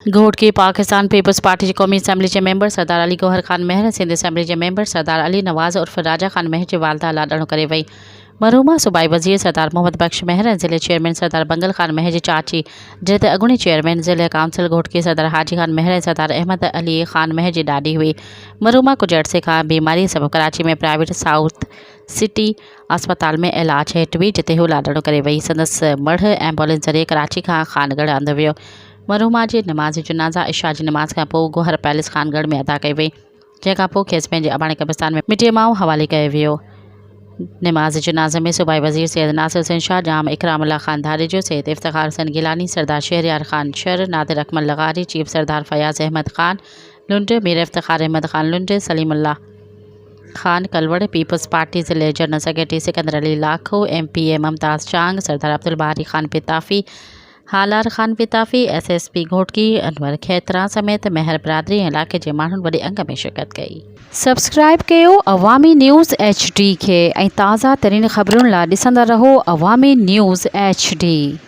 Ghotki Pakistan peoples party जे क़ौमी assembly जे member सरदार अली गौहर ख़ान महर, Sindh assembly जे member सरदार अली नवाज़ उर्फ़ राजा ख़ान महर जे वालदा लाॾाणो करे वई। मरहूमा सूबाई वज़ीर सरदार मोहम्मद बख्श महर, ज़िले चेयरमैन सरदार बंगल ख़ान महर जी चाची जित अॻूणी चेयरमैन ज़िले काउंसिल घोटकी सरदार हाजी ख़ान महर ऐं सरदार अहमद अली ख़ान महर जी ॾाॾी हुई। मरहूमा कुझु अरसे खां बीमारी सबबि कराची में प्राइवेट साउथ सिटी अस्पताल में इलाज हेठि हुई, जिते हू लाॾाणो करे वई। संदसि मढ़ एम्बुलेंस ज़रिए कराची खां ख़ानगढ़ आंदो वियो। मरहूमा जे नमाज़ी जनाज़ा इशा जी नमाज़ खां पोइ गोहर पैलेस ख़ानगढ़ में अदा कई वई, जंहिंखां पोइ खेसि पंहिंजे अबाणी कब्रिस्तान में मिटीअ मां हवाले कयो वियो। नमाज़ जनाज़े में सूबाई वज़ीर सैयद नासिर हुसैन शाह, जाम इकराम अल्लाह ख़ान धारेजो, सैयद इफ्तिखार हुसैन गिलानी, सरदार शहरयार ख़ान शर, नादिर अकमल लगारी, चीफ सरदार फयाज़ अहमद ख़ान लुंड, मीर इफ्तिखार अहमद ख़ान लुंड, सलीमुल्लाह ख़ान कलवड़, पीपल्स पार्टी ज़िले जनरल सेक्रेटरी सिकंदर अली लाखो, MPA मुमताज़ चांग, सरदार अब्दुल बारी ख़ान पिताफ़ी, हालार ख़ान पिताफ़ी, SSP घोटकी अनवर खैतरा समेत महर बिरादरी ऐं इलाइक़े जे माण्हुनि वॾे अंग में शिरकत कई। सब्सक्राइब कयो अवामी न्यूज़ HD खे ऐं ताज़ा तरीन ख़बरुनि लाइ ॾिसंदा रहो अवामी न्यूज़ HD।